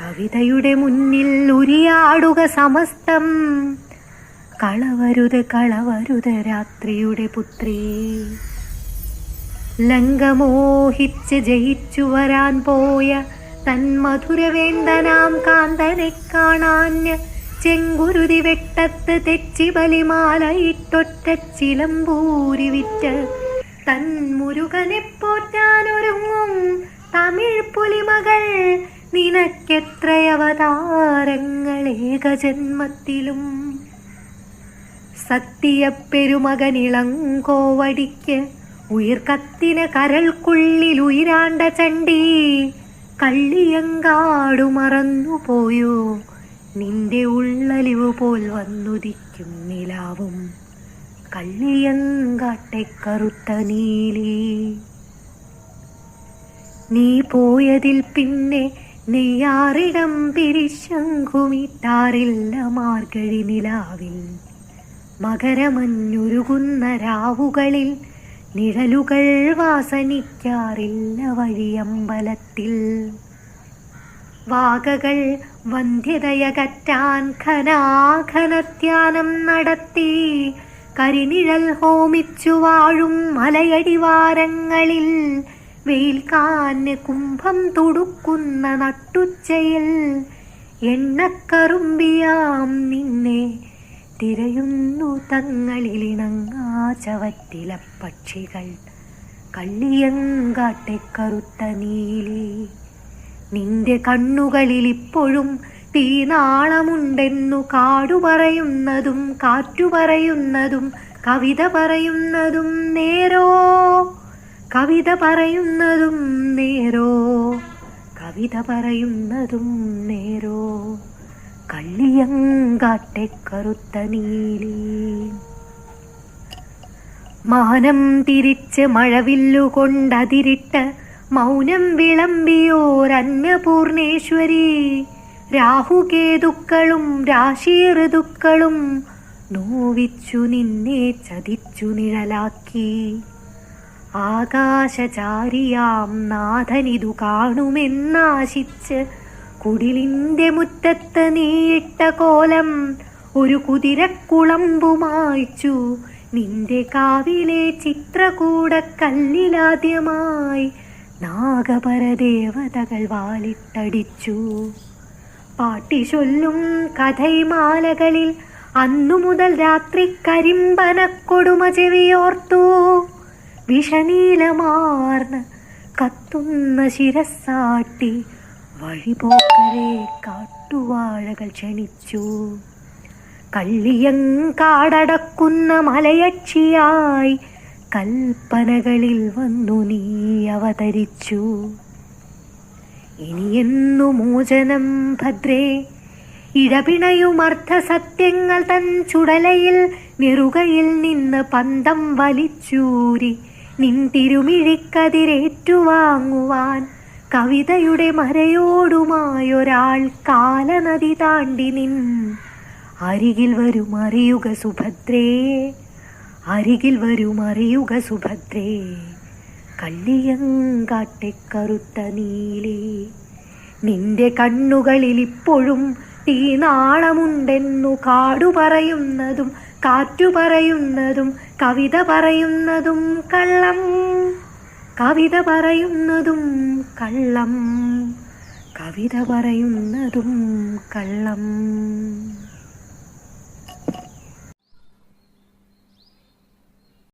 കവിതയുടെ മുന്നിൽ ഉരിയാടുക സമസ്തം. കളവരുത് കളവരുത് രാത്രിയുടെ പുത്രി. ലങ്കമോഹിച്ച് ജയിച്ചു വരാൻ പോയ തൻ മധുരവേന്തനാം കാന്തനെ കാണാന് ചെങ്കുരുതി വെട്ടത്ത് തെച്ചി ബലിമാലയിട്ടൊറ്റ ചിലമ്പൂരി വിറ്റ് തൻ മുരുകനെ പോറ്റാനൊരുങ്ങും തമിഴ് പുലിമകൾ. നിനക്കെത്രയവതാരങ്ങൾ ഏകജന്മത്തിലും. സത്യ പെരുമകനിളങ്കോവടിക്ക് ഉയിർക്കത്തിന് കരൾക്കുള്ളിൽ ഉയിരാണ്ട ചണ്ടി. കള്ളിയങ്കാടു മറന്നുപോയോ നിന്റെ ഉള്ളലിവ് പോൽ വന്നുദിക്കും നിലാവും. കള്ളിയങ്കാട്ടെ കറുത്ത നീലി. നീ പോയതിൽ പിന്നെ നെയ്യാറിടം പിരിശങ്കുമിട്ടാറില്ല മാർഗഴി നിലാവിൽ. മകരമഞ്ഞുരുകുന്ന രാവുകളിൽ നിഴലുകൾ വാസനിക്കാറില്ല വഴിയമ്പലത്തിൽ. വാകകൾ വന്ധ്യതയകറ്റാൻ ഘനാഘനധ്യാനം നടത്തി കരിനിഴൽ ഹോമിച്ചു വാഴും മലയടിവാരങ്ങളിൽ. വെയിൽക്കാന് കുംഭം തുടുക്കുന്ന നട്ടുച്ചയിൽ എണ്ണക്കറുമ്പിയാം നിന്നെ തിരയുന്നു തങ്ങളിലിണങ്ങാ ചവറ്റില പക്ഷികൾ. കള്ളിയങ്കാട്ടെ കറുത്ത നീലി. നിന്റെ കണ്ണുകളിൽ ഇപ്പോഴും തീനാളമുണ്ടെന്നു കാടു പറയുന്നതും കാറ്റു പറയുന്നതും കവിത പറയുന്നതും നേരോ. കവിത പറയുന്നതും നേരോ. കവിത പറയുന്നതും നേരോ. കള്ളിയങ്കാട്ടെ കറുത്ത നീലി. മാനം തിരിച്ച് മഴവില്ലുകൊണ്ടതിരിട്ട് മൗനം വിളമ്പിയോരന്നപൂർണേശ്വരി. രാഹുകേതുക്കളും രാശിഋതുക്കളും നോവിച്ചു നിന്നെ ചതിച്ചു നിഴലാക്കി. ആകാശചാരിയാം നാഥനിതു കാണുമെന്നാശിച്ച് കുടിലിന്റെ മുറ്റത്ത് നീയിട്ട കോലം ഒരു കുതിരക്കുളമ്പുമായിച്ചു നിന്റെ കാവിലെ ചിത്രകൂടക്കല്ലിലാദ്യമായി നാഗപരദേവതകൾ വാലിട്ടടിച്ചു. പാട്ടിചൊല്ലും കഥൈമാലകളിൽ അന്നു മുതൽ രാത്രി കരിമ്പനക്കൊടുമ ചെവിയോർത്തു. വിഷനീലമാർന്ന് കത്തുന്ന ശിരസാട്ടി വഴിപോക്കരെ കാട്ടുവാഴകൾ ക്ഷണിച്ചു. കള്ളിയങ്കാടടക്കുന്ന മലയക്ഷിയായി കൽപ്പനകളിൽ വന്നു നീ അവതരിച്ചു. ഇനിയെന്നു മോചനം ഭദ്രേ. ഇടപിണയുമർദ്ധ സത്യങ്ങൾ തൻ ചുടലയിൽ നെറുകയിൽ നിന്ന് പന്തം വലിച്ചൂരി നിൻ തിരുമിഴിക്കതിരേറ്റുവാങ്ങുവാൻ കവിതയുടെ മരയോടുമായൊരാൾ കാലനദി താണ്ടി നിൻ അരികിൽ വരും അറിയുക സുഭദ്രേ. അരികിൽ വരും അറിയുക സുഭദ്രേ. കള്ളിയങ്കാട്ടെ കറുത്ത നീലി. നിന്റെ കണ്ണുകളിൽ ഇപ്പോഴും തീനാളമുണ്ടെന്നു കാടു പറയുന്നതും കാറ്റു പറയുന്നതും കവിത പറയുന്നതും കള്ളം. കവിത പറയുന്നതും കള്ളം. കവിത പറയുന്നതും കള്ളം.